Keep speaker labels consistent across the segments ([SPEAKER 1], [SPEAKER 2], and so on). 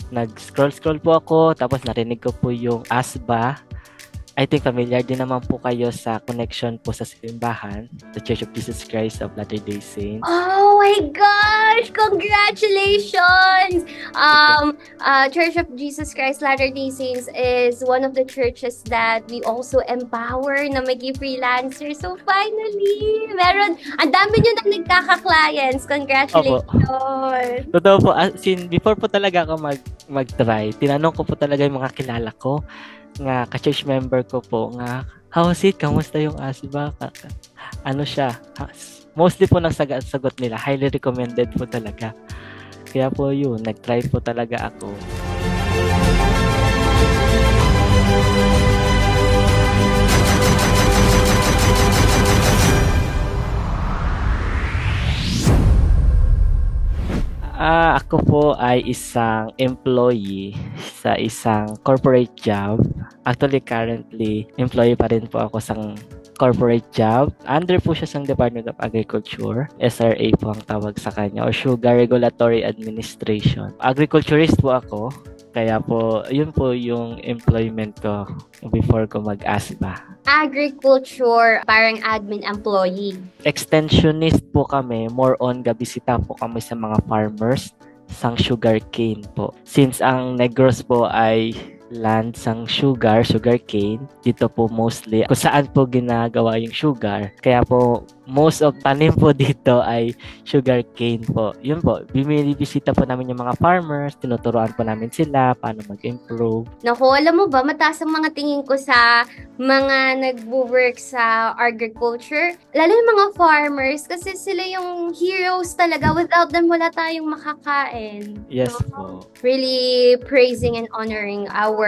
[SPEAKER 1] Nag-scroll-scroll po ako, tapos narinig ko po yung ASBA. I think familiar din naman po kayo sa connection po sa simbahan, the Church of Jesus Christ of Latter-day Saints.
[SPEAKER 2] Oh my gosh! Congratulations! Church of Jesus Christ Latter-day Saints is one of the churches that we also empower na mag-freelancer. So finally, ang dami nyo na nagkaka-clients. Congratulations!
[SPEAKER 1] Totoo po, before po talaga ako mag-try, tinanong ko po talaga yung mga kilala ko, nga ka-church member ko po, nga, how's it? Kamusta yung ASBA? Ano siya? Mostly po sagot nila, highly recommended po talaga. Kaya po yun, nag-try po talaga ako. Ako po ay isang employee sa isang corporate job. Actually, currently, employee pa rin po ako sa corporate job. Under po siya sa Department of Agriculture. SRA po ang tawag sa kanya, or Sugar Regulatory Administration. Agriculturist po ako. Kaya po, yun po yung employment ko before ko mag-ASBA.
[SPEAKER 2] Agriculture, parang admin employee.
[SPEAKER 1] Extensionist po kami, more on gabisita po kami sa mga farmers sang sugarcane po. Since ang Negros po ay land sang sugarcane, dito po mostly kung saan po ginagawa yung sugar. Kaya po, most of tanim po dito ay sugarcane po. Yun po, bibisita po namin yung mga farmers, tinuturuan po namin sila paano mag-improve.
[SPEAKER 2] Naku, alam mo ba, mataas ang mga tingin ko sa mga nagwo-work sa agriculture. Lalo yung mga farmers, kasi sila yung heroes talaga. Without them, wala tayong makakain.
[SPEAKER 1] Yes po.
[SPEAKER 2] Really praising and honoring our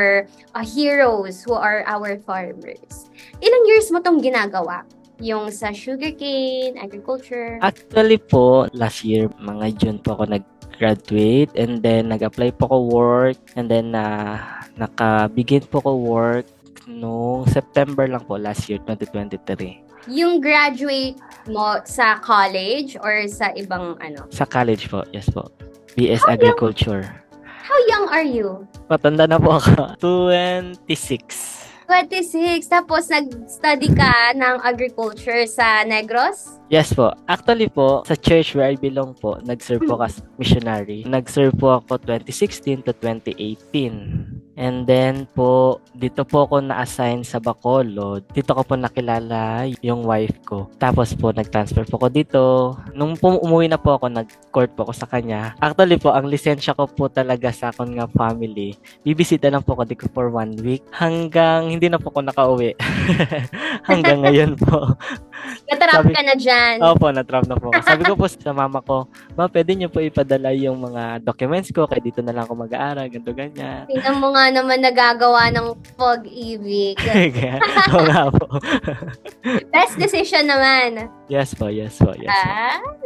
[SPEAKER 2] heroes who are our farmers. Ilang years mo tong ginagawa? Yung sa sugarcane, agriculture?
[SPEAKER 1] Actually po, last year, mga June po ako nag-graduate, and then nag-apply po ko work, and then nakabigin po ko work noong September lang po last year, 2023.
[SPEAKER 2] Yung graduate mo sa college or sa ibang ano?
[SPEAKER 1] Sa college po, yes po. BS Agriculture.
[SPEAKER 2] How young are you?
[SPEAKER 1] Matanda na po ako. 26.
[SPEAKER 2] 26. Tapos nag-study ka ng agriculture sa Negros?
[SPEAKER 1] Yes po. Actually po, sa church where I belong po, nag-serve po as missionary. Nag-serve po ako 2016 to 2018. And then po, dito po ako na-assign sa Bacolod. Dito ko po nakilala yung wife ko. Tapos po, nag-transfer po ako dito. Nung umuwi na po ako, nag-court po ako sa kanya. Actually po, ang lisensya ko po talaga sa akong nga family, bibisita lang po ako dito for 1 week. Hanggang hindi na po ako nakauwi. Hanggang ngayon po.
[SPEAKER 2] Natrap ka na dyan.
[SPEAKER 1] Opo, natrap na po. Sabi ko po sa mama ko, ma, pwede niyo po ipadala yung mga documents ko, kaya dito na lang ako mag-aaral, ganito, ganyan.
[SPEAKER 2] Tingnan mo nga naman nagagawa ng pag-ibig.
[SPEAKER 1] Oo nga po.
[SPEAKER 2] Best decision naman.
[SPEAKER 1] Yes po, yes po, yes po.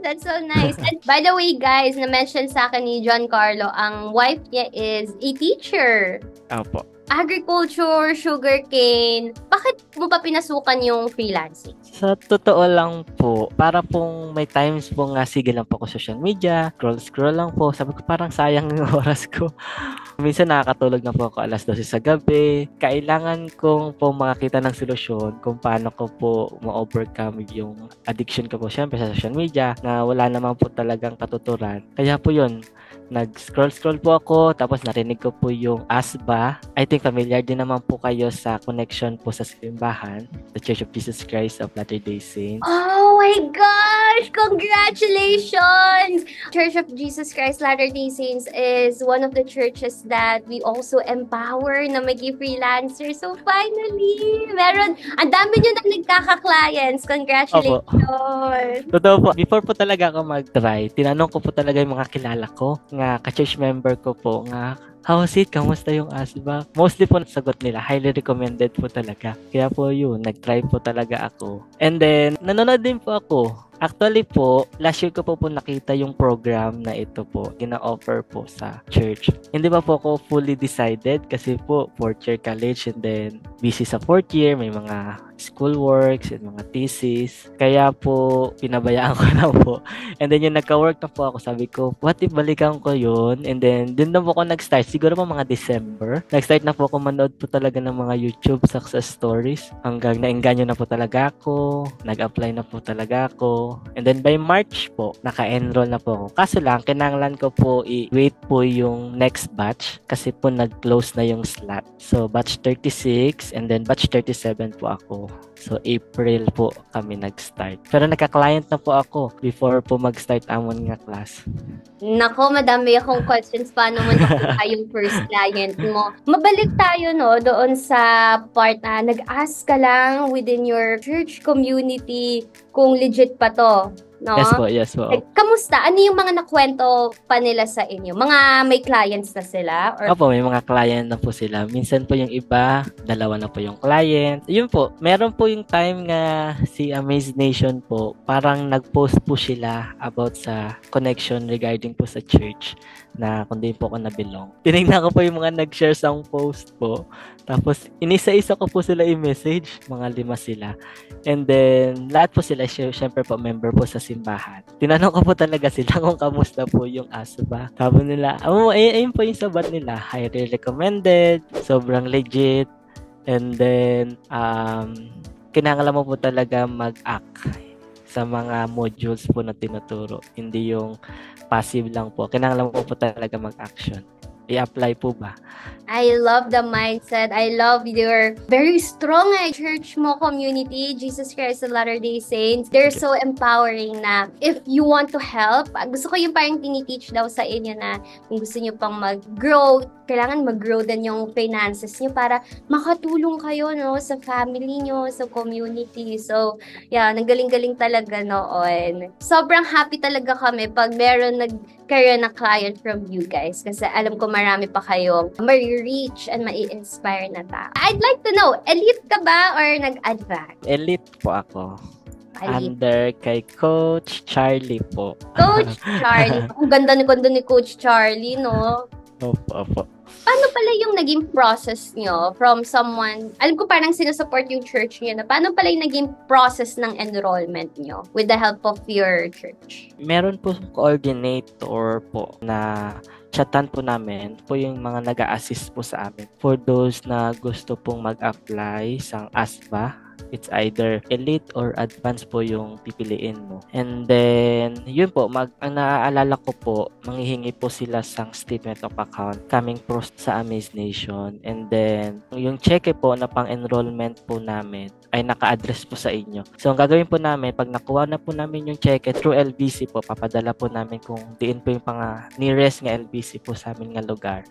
[SPEAKER 2] That's so nice. And by the way, guys, na-mention sa akin ni John Carlo, ang wife niya is a teacher.
[SPEAKER 1] Opo.
[SPEAKER 2] Agriculture, sugarcane. Bakit mo pa pinasukan yung freelancing?
[SPEAKER 1] Sa totoo lang po, para pong may times po nga, sige lang po ako social media, scroll lang po. Sabi ko parang sayang yung oras ko. Minsan nakakatulog na po ako alas 12 sa gabi. Kailangan kong po makakita ng solusyon kung paano ko po ma-overcome yung addiction ko po syempre sa social media na wala naman po talagang katuturan. Kaya po yun, nag-scroll po ako, tapos narinig ko po yung ASBA. I think familiar din naman po kayo sa connection po sa simbahan, the Church of Jesus Christ of Latter-day Saints.
[SPEAKER 2] Oh my gosh! Congratulations! Church of Jesus Christ Latter-day Saints is one of the churches that we also empower na mag-freelancer. So finally, ang dami nyo na nagkaka-clients. Congratulations!
[SPEAKER 1] Totoo po. Before po talaga ako mag-try, tinanong ko po talaga yung mga kilala ko, nga ka-church member ko po, nga, how's it? Kamusta yung ASBA? Mostly po sagot nila, highly recommended po talaga. Kaya po yun, nag-try po talaga ako. And then, nanonood din po ako. Actually po, last year ko po nakita yung program na ito po, gina-offer po sa church. Hindi pa po ako fully decided kasi po, fourth year college and then busy sa fourth year, may mga school works and mga thesis. Kaya po, pinabayaan ko na po. And then yung nagka-work na po ako, sabi ko, what if balikan ko yun? And then, dun na po ako nag-start. Siguro po mga December. Nag-start na po ako manood po talaga ng mga YouTube success stories. Hanggang naengganyo na po talaga ako. Nag-apply na po talaga ako. And then by March po, naka-enroll na po ako. Kaso lang, kinanglan ko po i-wait po yung next batch kasi po nag-close na yung slot. So, batch 36 and then batch 37 po ako. So, April po kami nag-start. Pero nagka-client na po ako before po mag-start amon nga class.
[SPEAKER 2] Nako, madami akong questions. Paano mo nakuha yung first client mo? Mabalik tayo, no, doon sa part na nag-ask ka lang within your church community kung legit pa to. No?
[SPEAKER 1] Yes po.
[SPEAKER 2] Kamusta? Ano yung mga nakwento pa nila sa inyo? Mga may clients na sila? Or...
[SPEAKER 1] Opo, may mga client na po sila. Minsan po yung iba, dalawa na po yung client. Yun po, meron po yung time nga si Amaze Nation po, parang nag-post po sila about sa connection regarding po sa church na kung di po ako nabilong. Tinignan ko po yung mga nag-share sa post po. Tapos, inisa-isa ko po sila i-message. Mga 5 sila. And then, lahat po sila, syempre po, member po sa simbahan. Tinanong ko po talaga sila kung kamusta po yung ASBA. Sabi nila, ayun po yung sabat nila. Highly recommended. Sobrang legit. And then, kinakailangan mo po talaga mag-act sa mga modules po na tinuturo. Hindi yung passive lang po. Kinakailangan mo po talaga mag-action. I-apply po ba?
[SPEAKER 2] I love the mindset. I love your very strong church mo community, Jesus Christ of Latter-day Saints. They're so empowering na if you want to help, gusto ko yung parang tiniteach daw sa inyo na kung gusto nyo pang mag-grow, kailangan mag-grow din yung finances nyo para makatulong kayo, no, sa family nyo, sa community. So, yeah, nagaling-galing talaga noon. Sobrang happy talaga kami pag meron nagkaroon na client from you guys kasi alam ko marami pa kayo ma-reach and ma-inspire na tao. I'd like to know, elite ka ba or nag-advance?
[SPEAKER 1] Elite po ako.
[SPEAKER 2] Elite.
[SPEAKER 1] Under kay Coach Charlie po.
[SPEAKER 2] Coach Charlie. Ang ganda ni Coach Charlie, no?
[SPEAKER 1] Opo.
[SPEAKER 2] Paano pala yung naging process nyo from someone, alam ko parang sinusupport yung church nyo na paano pala yung naging process ng enrollment nyo with the help of your church?
[SPEAKER 1] Meron po coordinator po na chatan po namin po yung mga nag-a-assist po sa amin. For those na gusto pong mag-apply sa ASBA, it's either elite or advanced po yung pipiliin mo. And then, yun po, ang naaalala ko po, manghihingi po sila sang statement of account coming po sa Amaze Nation. And then, yung cheque po na pang-enrollment po namin ay naka-address po sa inyo. So, ang gagawin po namin, pag nakuha na po namin yung cheque through LBC po, papadala po namin kung diin po yung nearest nga LBC po sa amin nga lugar.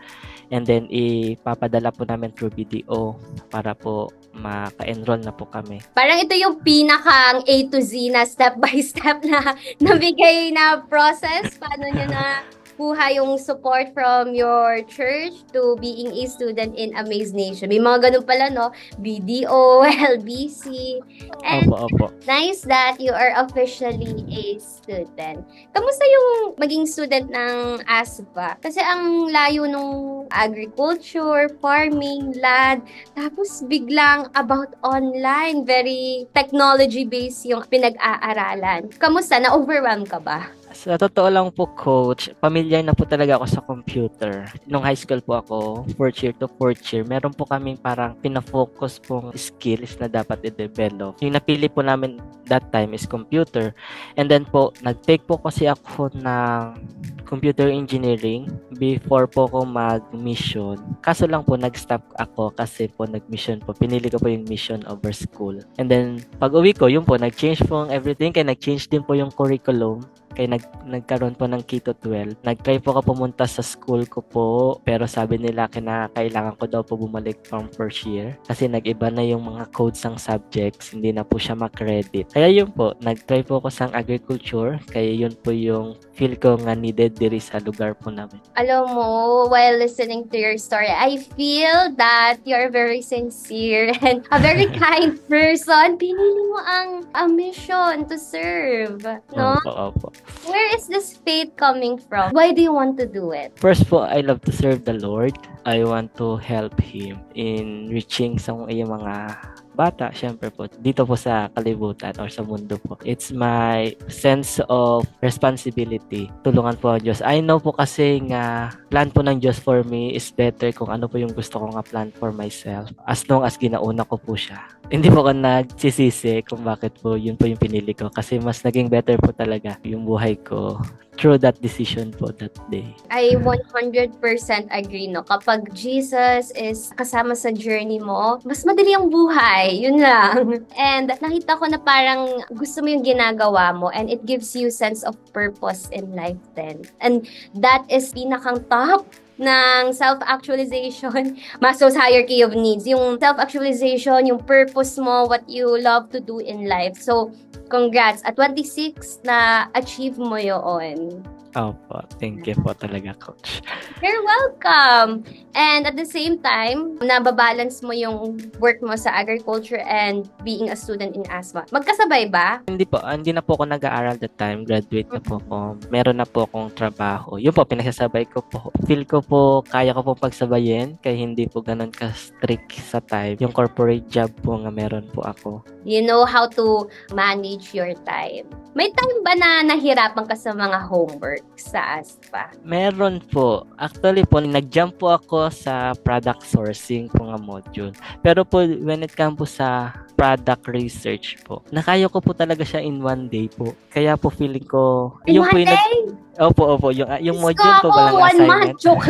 [SPEAKER 1] And then, ipapadala po namin through BDO para po maka-enroll na po kami.
[SPEAKER 2] Parang ito yung pinakang A to Z na step by step na nabigay na process. Paano nyo na kuha yung support from your church to being a student in Amaze Nation. May mga ganun pala, no? BDO, LBC. And
[SPEAKER 1] opo.
[SPEAKER 2] nice that you are officially a student. Kamusta yung maging student ng ASBA? Kasi ang layo nung agriculture, farming, land, tapos biglang about online, very technology-based yung pinag-aaralan. Kamusta? Na-overwhelm ka ba?
[SPEAKER 1] Sa totoo lang po, Coach, familiar na po talaga ako sa computer. Nung high school po ako, 4th year to 4th year, meron po kaming parang pinafocus pong skills na dapat i-develop. Yung napili po namin that time is computer. And then po, nag-take po kasi ako ng computer engineering before po ako mag-mission. Kaso lang po, nag-stop ako kasi po nag-mission po. Pinili ko po yung mission over school. And then, pag uwi ko, yun po, nag-change po everything. Kaya nag-change din po yung curriculum Kaya nagkaroon po ng Keto 12. Nag-try po ako pumunta sa school ko po, pero sabi nila kailangan ko daw po bumalik from first year kasi nag-iba na yung mga codes ng subjects, hindi na po siya ma-credit. Kaya yun po, nag-try po ako sa agriculture, kaya yun po yung feel ko nga needed diri sa lugar po namin.
[SPEAKER 2] Alam mo, while listening to your story, I feel that you're very sincere and a very kind person. Pinili mo ang mission to serve, no?
[SPEAKER 1] Opo.
[SPEAKER 2] Where is this faith coming from? Why do you want to do it?
[SPEAKER 1] First po, I love to serve the Lord. I want to help Him in reaching sa iyong mga bata, syempre po, dito po sa kalibutan or sa mundo po. It's my sense of responsibility. Tulungan po ang Diyos. I know po kasi nga plan po ng Diyos for me is better kung ano po yung gusto ko nga plan for myself. As long as ginauna ko po siya. Hindi po ako nagsisisi kung bakit po yun po yung pinili ko kasi mas naging better po talaga yung buhay ko through that decision po that day.
[SPEAKER 2] I 100% agree, no? Kapag Jesus is kasama sa journey mo, mas madali ang buhay. Yun lang. And nakita ko na parang gusto mo yung ginagawa mo and it gives you sense of purpose in life then. And that is pinakang top ng self-actualization, Maslow's hierarchy of needs. Yung self-actualization, yung purpose mo, what you love to do in life. So, congrats. At 26, na-achieve mo yun.
[SPEAKER 1] Opo, thank you po talaga, Coach.
[SPEAKER 2] You're welcome! And at the same time, nababalance mo yung work mo sa agriculture and being a student in ASMA. Magkasabay ba?
[SPEAKER 1] Hindi po, hindi na po ako nag-aaral that time. Graduate na po ako. Meron na po akong trabaho. Yun po, pinagsasabay ko po. Feel ko po, kaya ko po pagsabayin, kaya hindi po ganun ka-strict sa time. Yung corporate job po nga meron po ako.
[SPEAKER 2] You know how to manage your time. May time ba na nahirapan ka sa mga homework sa ASPA?
[SPEAKER 1] Meron po. Actually po, nag-jump po ako sa product sourcing po nga module. Pero po, when it comes po sa product research po, nakaya ko po talaga siya in one day po. Kaya po feeling ko...
[SPEAKER 2] In one day?
[SPEAKER 1] Opo. Yung module po ba lang assignment?
[SPEAKER 2] Joke.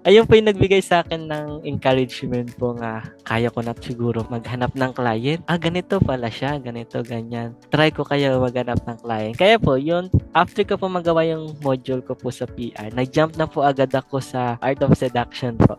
[SPEAKER 1] Ayun po yung nagbigay sa akin ng encouragement po nga kaya ko na siguro maghanap ng client. Ganito pala siya, ganito, ganyan. Try ko kaya maghanap ng client. Kaya po, yun, after ko po magawa yung module ko po sa PR, nag-jump na po agad ako sa Art of Seduction po.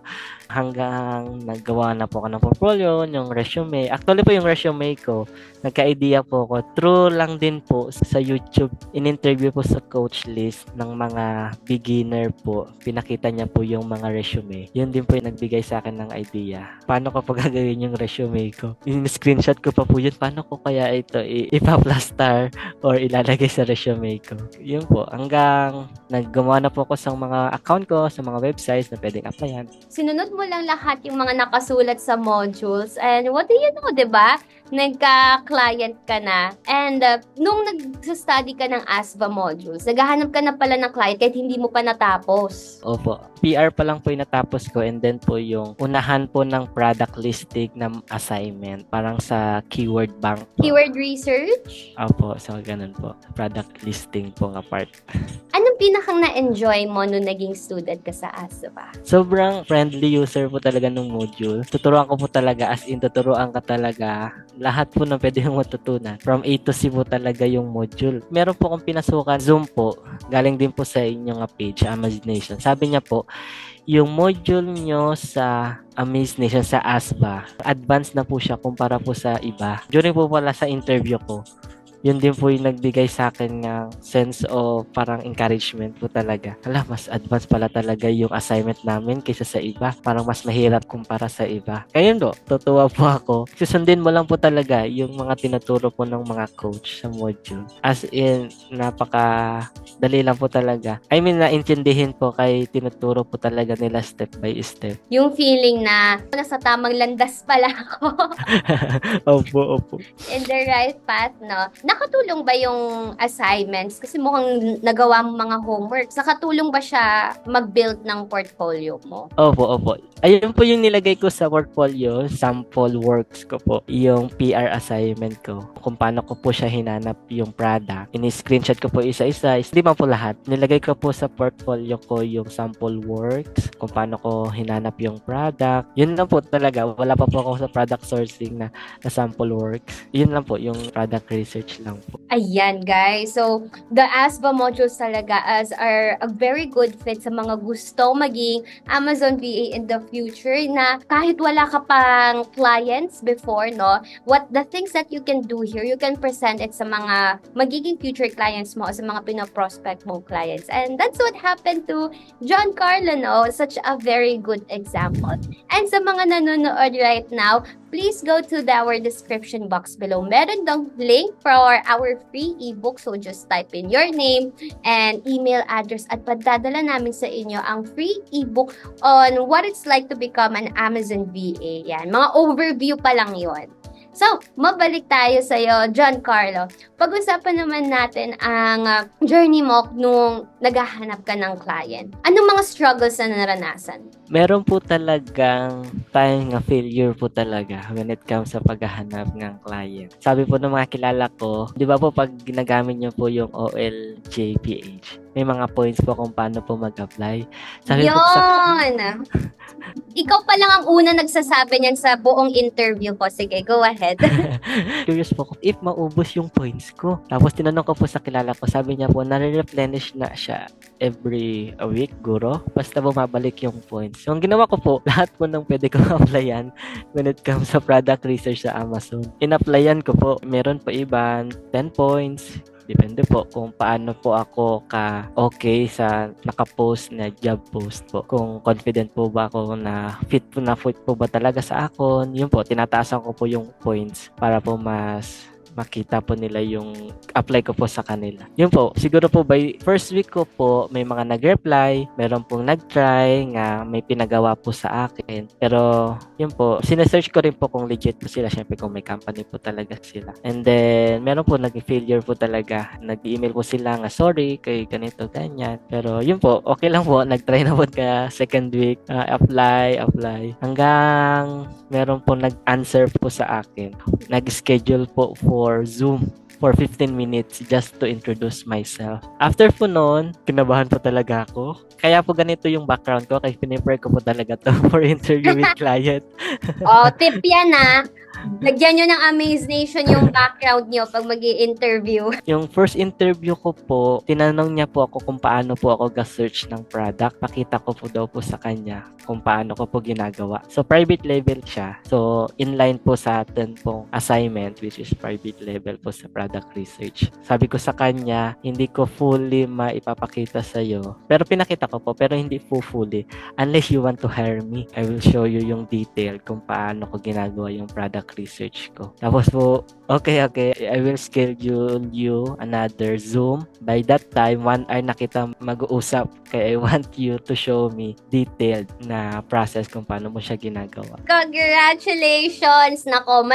[SPEAKER 1] Hanggang naggawa na po ako ng portfolio, yung resume. Actually po yung resume ko, nagka-idea po ako. True lang din po sa YouTube. In-interview po sa Coach Liz ng mga beginner po. Pinakita niya po yung mga resume. Yun din po yung nagbigay sa akin ng idea. Paano ko pa gagawin yung resume ko? In-screenshot ko pa po yun. Paano ko kaya ito ipa-plaster or ilalagay sa resume ko? Yun po. Hanggang naggumawa na po ako sa mga account ko, sa mga websites na pwedeng applyan.
[SPEAKER 2] Sinunod mo lang lahat yung mga nakasulat sa modules. And what do you know, diba? Nagka-client ka na. And nung nag-study ka ng ASVA modules, naghahanap ka na pala ng client kahit hindi mo pa natapos.
[SPEAKER 1] Opo. PR pa lang po yung natapos ko and then po yung unahan po ng product listing na assignment. Parang sa keyword bank po.
[SPEAKER 2] Keyword research?
[SPEAKER 1] Opo. So, ganun po. Product listing po nga part.
[SPEAKER 2] Anong pinakang na-enjoy mo nung naging student ka sa ASVA?
[SPEAKER 1] Sobrang friendly user po talaga ng module. Tuturuan ko po talaga as in tuturuan ka talaga lahat po na pwede mong matutunan. From A to C po talaga yung module. Meron po akong pinasukan Zoom po. Galing din po sa inyong page, Amaze Nation. Sabi niya po, yung module nyo sa Amaze Nation sa ASBA, advanced na po siya kumpara po sa iba. During po pala sa interview ko, yun din po yung nagbigay sa akin ng sense of parang encouragement po talaga. Mas advanced pala talaga yung assignment namin kaysa sa iba. Parang mas mahirap kumpara sa iba. Kaya yun tutuwa po ako. Susundin mo lang po talaga yung mga tinuturo po ng mga coach sa module. As in, napaka-dali lang po talaga. I mean, naintindihin po kay tinuturo po talaga nila step by step.
[SPEAKER 2] Yung feeling na nasa tamang landas pala ako.
[SPEAKER 1] Opo.
[SPEAKER 2] In the right path, no? Nakatulong ba yung assignments? Kasi mukhang nagawa mo mga homeworks. Nakatulong ba siya mag-build ng portfolio mo?
[SPEAKER 1] Opo. Ayun po yung nilagay ko sa portfolio, sample works ko po, yung PR assignment ko. Kung paano ko po siya hinanap yung product. Ini-screenshot ko po isa-isa. Hindi man po lahat. Nilagay ko po sa portfolio ko yung sample works, kung paano ko hinanap yung product. Yun lang po talaga. Wala pa po ako sa product sourcing na sample works. Yun lang po yung product research research lang po.
[SPEAKER 2] Ayan, guys. So, the ASVA modules talaga are a very good fit sa mga gusto maging Amazon VA in the future na kahit wala ka pang clients before, no? What the things that you can do here, you can present it sa mga magiging future clients mo o sa mga pinoprospect mong clients. And that's what happened to John Carlo, no? Such a very good example. And sa mga nanonood right now, please go to our description box below. Meron dong link for our free ebook. So just type in your name and email address at padadala namin sa inyo ang free ebook on what it's like to become an Amazon VA. Yan, mga overview pa lang yon. So, mabalik tayo sa'yo, John Carlo. Pag-usapan naman natin ang journey mo nung naghahanap ka ng client. Anong mga struggles na naranasan?
[SPEAKER 1] Meron po talagang tayong failure po talaga when it comes sa paghahanap ng client. Sabi po ng mga kilala ko, di ba po pag ginagamit nyo po yung OLJPH, may mga points po kung paano po mag-apply. Sabi
[SPEAKER 2] Yun! Po ikaw pa lang ang una nagsasabi niyan sa buong interview ko. Sige, go ahead.
[SPEAKER 1] Curious po if maubos yung points ko. Tapos tinanong ko po sa kilala ko, sabi niya po, nare-replenish na siya every a week, guro. Basta bumabalik yung points. So, ang ginawa ko po, lahat po ng pwede kong applyan when it comes sa product research sa Amazon. In-applyan ko po, meron po iba 10 points. Depende po kung paano po ako ka-okay sa nakapost na job post po. Kung confident po ba ako na fit po ba talaga sa akon. Yun po, tinataasan ko po yung points para po mas makita po nila yung apply ko po sa kanila. Yun po, siguro po by first week ko po, may mga nag-reply, meron pong nag-try nga may pinagawa po sa akin. Pero, yun po, sinesearch ko rin po kung legit po sila, syempre kung may company po talaga sila. And then, meron po nag-failure po talaga. Nag-email po sila nga, sorry, kay ganito, ganyan. Pero, yun po, okay lang po, nag-try na po ka second week, apply. Hanggang meron po nag-answer po sa akin. Nag-schedule po for Zoom for 15 minutes just to introduce myself. After po noon, kinabahan po talaga ako. Kaya po ganito yung background ko, kaya pinipare ko po talaga to for interview with client.
[SPEAKER 2] Tip yan Lagyan nyo ng Amaze Nation yung background nyo pag mag-i-interview.
[SPEAKER 1] Yung first interview ko po, tinanong niya po ako kung paano po ako ga-search ng product. Pakita ko po daw po sa kanya kung paano ko po ginagawa. So, private level siya. So, inline po sa atin pong assignment, which is private level po sa product research. Sabi ko sa kanya, hindi ko fully maipapakita sa'yo. Pero pinakita ko po, pero hindi po fully. Unless you want to hire me, I will show you yung detail kung paano ko ginagawa yung product research ko. Tapos po, okay, I will schedule you another Zoom. By that time, 1 hour na kita mag-uusap. Kaya I want you to show me detailed na process kung paano mo siya ginagawa.
[SPEAKER 2] Congratulations! Nako,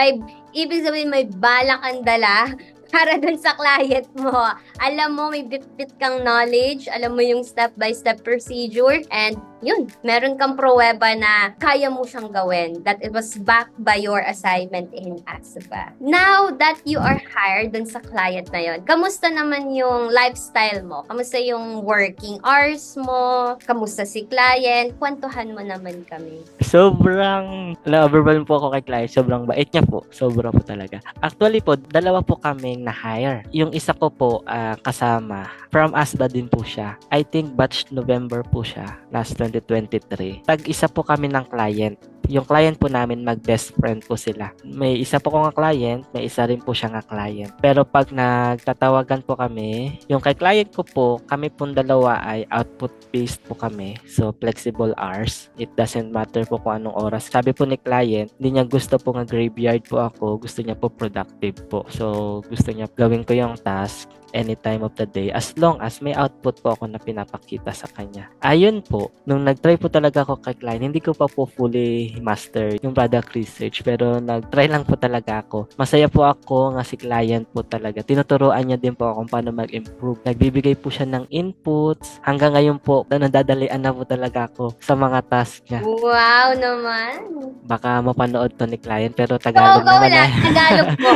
[SPEAKER 2] ibig sabihin may balak ang dala para dun sa client mo. Alam mo, may bit-bit kang knowledge, alam mo yung step-by-step procedure, and yun, meron kang pruweba na kaya mo siyang gawin, that it was backed by your assignment in ASVA. Now that you are hired dun sa client na yun, kamusta naman yung lifestyle mo? Kamusta yung working hours mo? Kamusta si client? Kwentuhan mo naman kami.
[SPEAKER 1] Sobrang na-overwhelm po ako kay client. Sobrang bait niya po. Sobra po talaga. Actually po, dalawa po kaming na-hire. Yung isa ko po kasama, from ASVA din po siya. I think batch November po siya, last 2023. Tag-isa po kami ng client. Yung client po namin, mag-best friend po sila. May isa po ko nga client, may isa rin po siya nga client. Pero pag nagtatawagan po kami, yung kay client ko po, kami pong dalawa ay output-based po kami. So, flexible hours. It doesn't matter po kung anong oras. Sabi po ni client, hindi niya gusto po nga graveyard po ako. Gusto niya po productive po. So, gusto niya gawin ko yung task any time of the day as long as may output po ako na pinapakita sa kanya. Ayun po, nung nag-try po talaga ako kay client, hindi ko pa po fully master yung product research pero nag-try lang po talaga ako. Masaya po ako nga si client po talaga. Tinuturuan niya din po ako kung paano mag-improve. Nagbibigay po siya ng inputs. Hanggang ngayon po, nadadalian na po talaga ako sa mga task niya.
[SPEAKER 2] Wow naman!
[SPEAKER 1] Baka mapanood to ni client pero Tagalog
[SPEAKER 2] go
[SPEAKER 1] naman.
[SPEAKER 2] Tagalog po.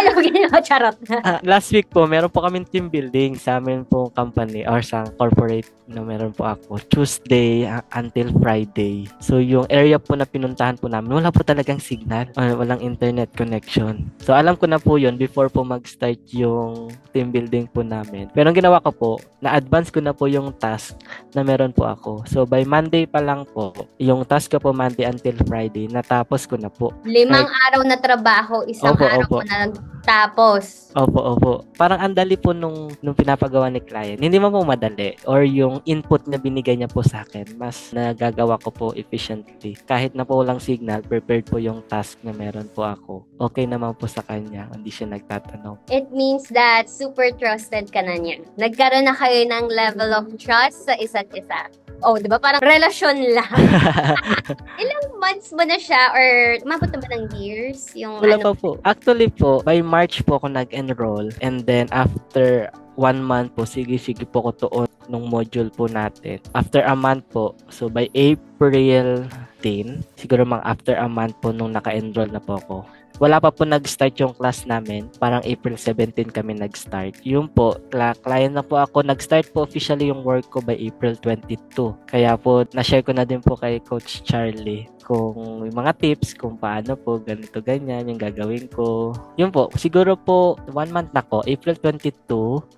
[SPEAKER 2] Alam mo, ginawa, charot na.
[SPEAKER 1] Last week po, meron po kaming team building sa amin po company or sa corporate na meron po ako. Tuesday until Friday. So, yung area po na pinuntahan po namin, wala po talagang signal. Walang internet connection. So, alam ko na po yun before po mag-start yung team building po namin. Pero ang ginawa ko po, na-advance ko na po yung task na meron po ako. So, by Monday pa lang po, yung task ko po Monday until Friday, natapos ko na po.
[SPEAKER 2] 5 araw na trabaho, isang araw ko na tapos.
[SPEAKER 1] Opo. Parang andali po nung pinapagawa ni client. Hindi man po madali or yung input na binigay niya po sa akin, mas nagagawa ko po efficiently. Kahit na po walang signal, prepared po yung task na meron po ako. Okay naman po sa kanya, hindi siya nagtatanong.
[SPEAKER 2] It means that super trusted ka na niya. Nagkaroon na kayo ng level of trust sa isa't isa. Oh, di ba? Parang relasyon lang. Ilang months mo na siya or umabot na ba ng years?
[SPEAKER 1] Wala pa po. Actually po, by March po ako nag-enroll and then after 1 month po, sige po ko tuon nung module po natin. After a month po, so by April 10, siguro after a month po nung naka-enroll na po ako. Wala pa po nag-start yung class namin. Parang April 17 kami nag-start. Yun po, client na po ako. Nag-start po officially yung work ko by April 22. Kaya po, na-share ko na din po kay Coach Charlie kung yung mga tips kung paano po ganito ganyan yung gagawin ko. Yun po, siguro po 1 month na ko. April 22,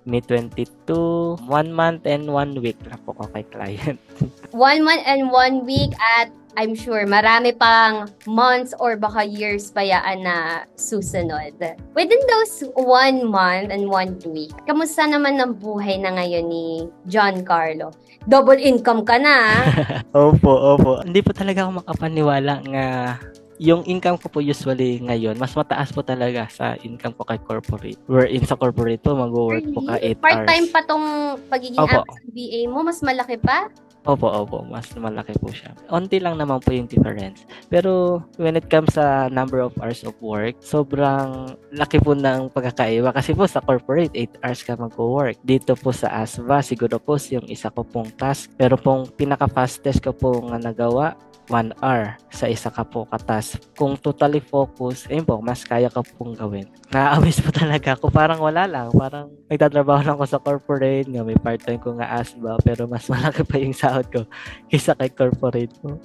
[SPEAKER 1] May 22, 1 month and 1 week na po ko kay client.
[SPEAKER 2] 1 month and 1 week at I'm sure marami pang months or baka years pa yaan na susunod. Within those 1 month and 1 week, kamusta naman ang buhay na ngayon ni John Carlo? Double income ka na.
[SPEAKER 1] Opo. Hindi po talaga ako makapaniwala nga yung income ko po usually ngayon, mas mataas po talaga sa income ko kay corporate. Wherein sa corporate po, mag-work po ka 8 hours.
[SPEAKER 2] Part-time pa tong pagiging Amazon VA mo, mas malaki pa?
[SPEAKER 1] Opo. Mas malaki po siya. Onti lang naman po yung difference. Pero when it comes sa number of hours of work, sobrang laki po ng pagkakaiba. Kasi po sa corporate, 8 hours ka mag-work. Dito po sa ASVA, siguro po yung isa ko pong task. Pero pong pinaka-fastest ko po nga nagawa, 1 hour sa isa ka po katas. Kung totally focus, ayun po, mas kaya ka pong gawin. Na-amaze po talaga ako. Parang wala lang. Parang nagtatrabaho lang ako sa corporate. Nga, may part-time ko nga ASBA. Pero mas malaki pa yung sahod ko kaysa kay corporate po.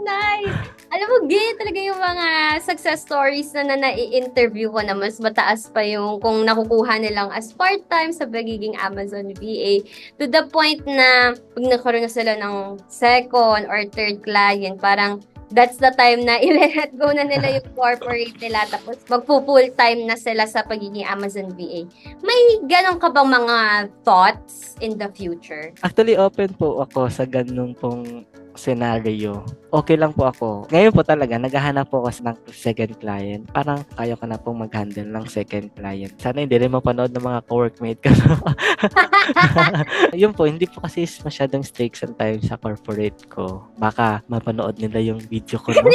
[SPEAKER 2] Nice! Alam mo, ganyan talaga yung mga success stories na nai-interview ko na mas mataas pa yung kung nakukuha nilang as part-time sa pagiging Amazon VA. To the point na pag nagkaroon na sila ng second or third client, parang that's the time na i-let go na nila yung corporate nila tapos magpo-full time na sila sa pagiging Amazon VA. May ganun ka bang mga thoughts in the future?
[SPEAKER 1] Actually, open po ako sa ganun pong scenario. Okay lang po ako. Ngayon po talaga, naghahanap po ako ng second client. Parang kaya ko na pong mag-handle ng second client. Sana hindi rin mapanood ng mga co-workmate ko. Yun po, hindi po kasi masyadong stakes and time sa corporate ko. Baka mapanood nila yung video ko. No?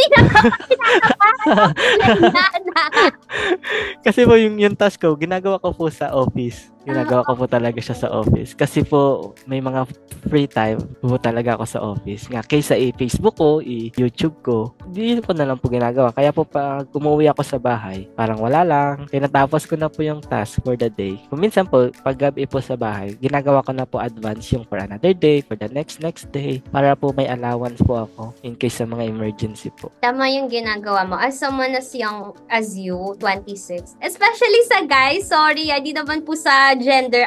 [SPEAKER 1] Kasi po yung task ko, ginagawa ko po sa office. Ginagawa ko po talaga siya sa office. Kasi po, may mga free time po talaga ako sa office. Nga, kaysa i-Facebook ko, i-YouTube ko, hindi ko na lang po ginagawa. Kaya po pag umuwi ako sa bahay, parang wala lang. Tinatapos ko na po yung task for the day. Kung minsan po, pag gabi po sa bahay, ginagawa ko na po advance yung for another day, for the next day, para po may allowance po ako in case sa mga emergency po.
[SPEAKER 2] Tama yung ginagawa mo. As someone as young as you, 26, especially sa guys, sorry, hindi naman po sa gender,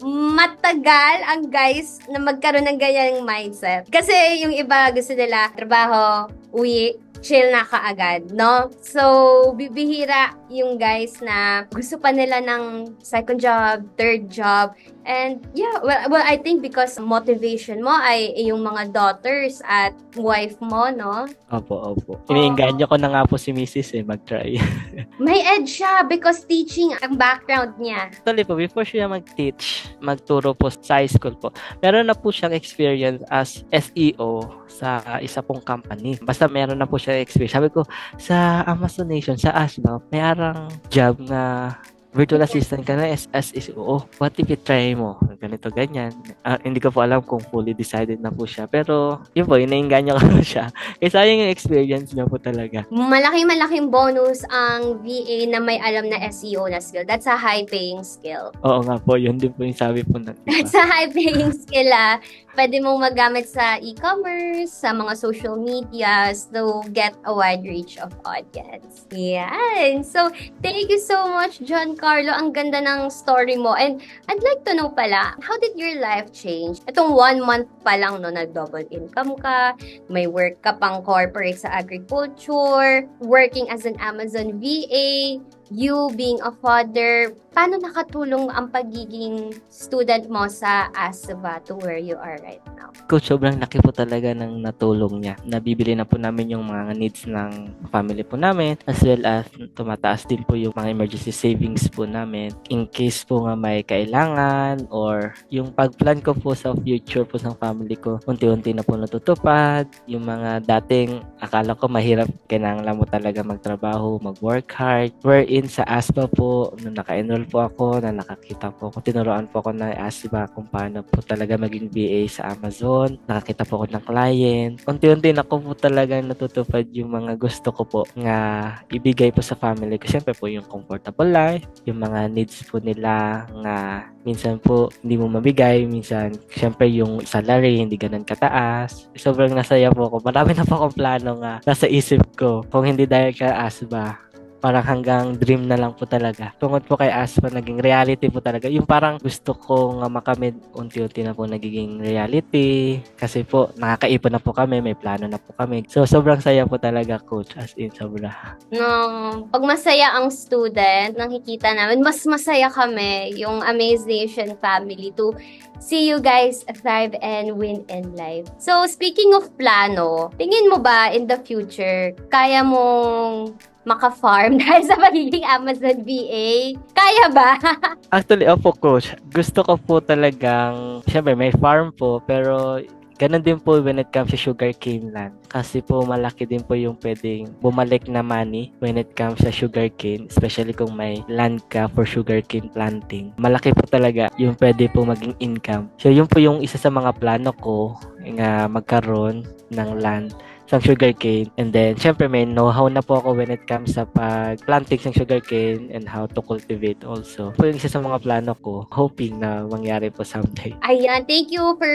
[SPEAKER 2] matagal ang guys na magkaroon ng ganyang mindset. Kasi yung iba gusto nila trabaho, uwi, chill na kaagad, no? So, bibihira yung guys na gusto pa nila ng second job, third job. And yeah, well, I think because motivation mo ay yung mga daughters at wife mo, no?
[SPEAKER 1] Opo. Iniinganyo ko na nga po si Mrs. mag-try.
[SPEAKER 2] May edge siya because teaching ang background niya.
[SPEAKER 1] Actually po, before siya mag-teach, magturo po sa high school po, meron na po siyang experience as SEO sa isa pong company. Basta meron na po siya experience. Sabi ko, sa Amazon Nation, sa ASBA, may arang job na virtual assistant ka na as is, oo, what if i-try mo? Ganito, ganyan. Hindi ko po alam kung fully decided na po siya. Pero, yun po, inainganyo ko po siya. Kaya sayang yung experience niya po talaga.
[SPEAKER 2] Malaking bonus ang VA na may alam na SEO na skill. That's a high-paying skill.
[SPEAKER 1] Oo nga po, yun din po yung sabi po na.
[SPEAKER 2] That's a high-paying skill, Pwede mong magamit sa e-commerce, sa mga social medias to get a wide reach of audience. Yan. So, thank you so much, John Carlo. Ang ganda ng story mo. And I'd like to know pala, how did your life change? Itong 1 month pa lang, no, nag-double income ka, may work ka pang corporate sa agriculture, working as an Amazon VA, you being a father, paano nakatulong ang pagiging student mo sa ASVA to where you are right now?
[SPEAKER 1] Coach, sobrang laki po talaga ng natulong niya. Nabibili na po namin yung mga needs ng family po namin, as well as tumataas din po yung mga emergency savings po namin in case po nga may kailangan, or yung pagplan ko po sa future po ng family ko, unti-unti na po natutupad. Yung mga dating akala ko mahirap, kailangan mo talaga magtrabaho, mag-work hard, wherein sa ASVA po, nung naka-enroll po ako, na nakakita po ako, tinuruan po ako na ASVA kung paano po talaga maging VA sa Amazon. Nakakita po ako ng client. Unti-unti na ko po talaga natutupad yung mga gusto ko po nga ibigay po sa family ko. Siyempre po yung comfortable life, yung mga needs po nila nga minsan po hindi mo mabigay, minsan siyempre yung salary hindi ganun kataas. Sobrang nasaya po ako. Marami na po akong plano nga nasa isip ko. Kung hindi dahil kay ASVA, parang hanggang dream na lang po talaga. Tungkol po kay ASVA, naging reality po talaga. Yung parang gusto ko nga makamit, unti-unti na po nagiging reality. Kasi po, nakakaipon na po kami, may plano na po kami. So, sobrang saya po talaga, Coach. As in, sobra.
[SPEAKER 2] No, pag masaya ang student, nakikita namin, mas masaya kami, yung Amaze Nation family, to see you guys thrive and win in life. So, speaking of plano, tingin mo ba in the future, kaya mong maka-farm dahil sa pagiging Amazon VA? Kaya ba?
[SPEAKER 1] Actually, opo, Coach. Gusto ko po talagang, syempre may farm po, pero ganun din po when it comes to sugarcane land. Kasi po malaki din po yung pwedeng bumalik na money when it comes sa sugarcane, especially kung may land ka for sugarcane planting. Malaki po talaga yung pwede po maging income. So yun po yung isa sa mga plano ko nga magkaroon ng land sa sugarcane. And then, syempre may know-how na po ako when it comes sa pag-planting ng sugarcane and how to cultivate also. Po yung isa sa mga plano ko, hoping na mangyari po someday.
[SPEAKER 2] Ayan, thank you for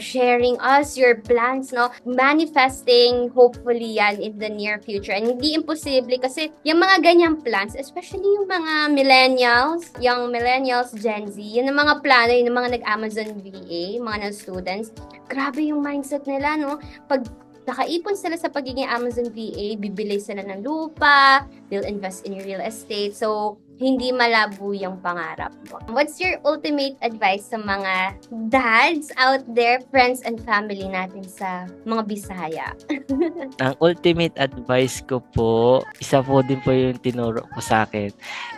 [SPEAKER 2] sharing us your plans, no? Manifesting, hopefully yan in the near future. And hindi imposible kasi yung mga ganyang plans, especially yung mga millennials, young millennials, Gen Z, yun ang mga plano, yun ang mga nag-Amazon VA, mga students, grabe yung mindset nila, no? Pag nakaipon sila sa pagiging Amazon VA, bibili sila ng lupa, they'll invest in real estate. So, hindi malabo yung pangarap mo. What's your ultimate advice sa mga dads out there, friends and family natin sa mga Bisaya?
[SPEAKER 1] Ang ultimate advice ko po, isa po din po yung tinuro ko sa akin.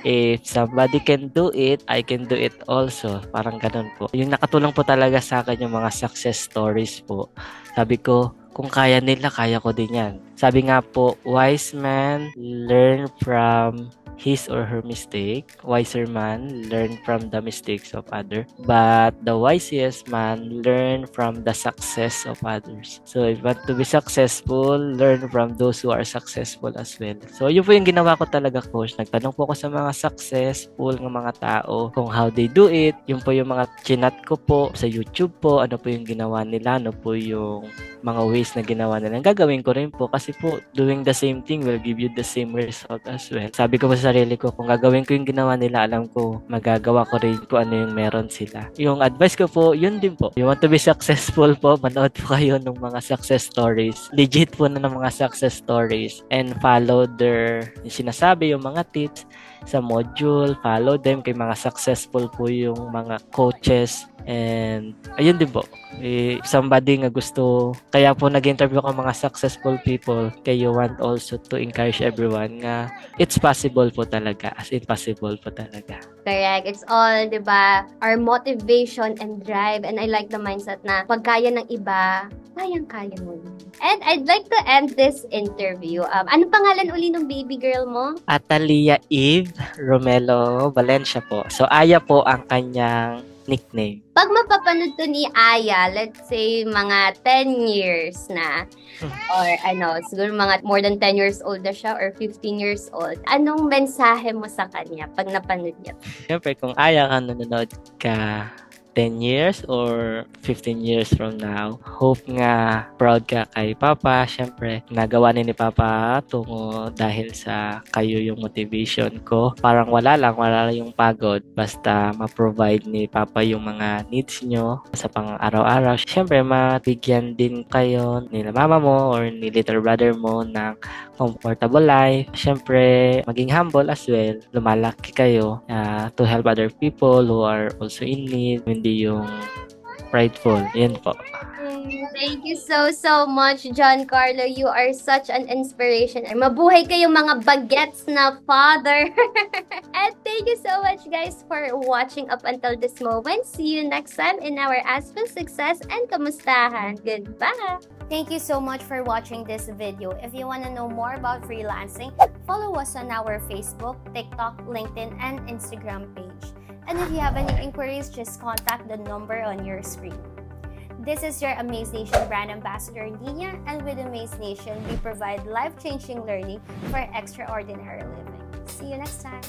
[SPEAKER 1] If somebody can do it, I can do it also. Parang ganun po. Yung nakatulong po talaga sa akin yung mga success stories po. Sabi ko, kung kaya nila, kaya ko din yan. Sabi nga po, wise man learn from his or her mistake. Wiser man learn from the mistakes of others. But the wisest man learn from the success of others. So if you want to be successful, learn from those who are successful as well. So yun po yung ginawa ko talaga, Coach. Nagtanong po ako sa mga successful ng mga tao kung how they do it. Yun po yung mga chinat ko po sa YouTube po. Ano po yung ginawa nila? Ano po yung mga ways na ginawa nila. Gagawin ko rin po kasi po doing the same thing will give you the same result as well. Sabi ko po sa sarili ko, kung gagawin ko yung ginawa nila, alam ko magagawa ko rin kung ano yung meron sila. Yung advice ko po, yun din po. You want to be successful po, manood po kayo ng mga success stories. Legit po na ng mga success stories and follow their yung sinasabi, yung mga tips sa module, follow them kay mga successful po yung mga coaches And ayun din po, somebody nga gusto, kaya po nag-interview ko mga successful people, kayo want also to encourage everyone nga it's possible po talaga, as in possible po talaga.
[SPEAKER 2] Correct. It's all, di ba, our motivation and drive. And I like the mindset na pag kaya ng iba, kayang-kaya mo. And I'd like to end this interview. Ano pangalan uli ng baby girl mo?
[SPEAKER 1] Atalia Eve Romelo Valencia po. So, Aya po ang kanyang nickname.
[SPEAKER 2] Pag mapapanood to ni Aya, let's say mga 10 years na, or siguro mga more than 10 years old na siya, or 15 years old, anong mensahe mo sa kanya pag napanood niya?
[SPEAKER 1] Siyempre, kung Aya ka nanonood ka 10 years or 15 years from now, hope nga proud ka kay Papa. Siyempre, nagawa ni Papa tungo dahil sa kayo yung motivation ko. Parang wala lang yung pagod. Basta ma-provide ni Papa yung mga needs nyo sa pang-araw-araw. Siyempre, mabigyan din kayo ni mama mo or ni little brother mo ng comfortable life. Siyempre, maging humble as well. Lumalaki kayo to help other people who are also in need. Hindi yung prideful. Yan po.
[SPEAKER 2] Thank you so much, John Carlo. You are such an inspiration. Mabuhay kayong mga bagets na father. And thank you so much, guys, for watching up until this moment. See you next time in our Aspen Success and Kamustahan. Goodbye! Thank you so much for watching this video. If you want to know more about freelancing, follow us on our Facebook, TikTok, LinkedIn, and Instagram page. And if you have any inquiries, just contact the number on your screen. This is your Amaze Nation brand ambassador, Nina, and with Amaze Nation, we provide life-changing learning for extraordinary living. See you next time.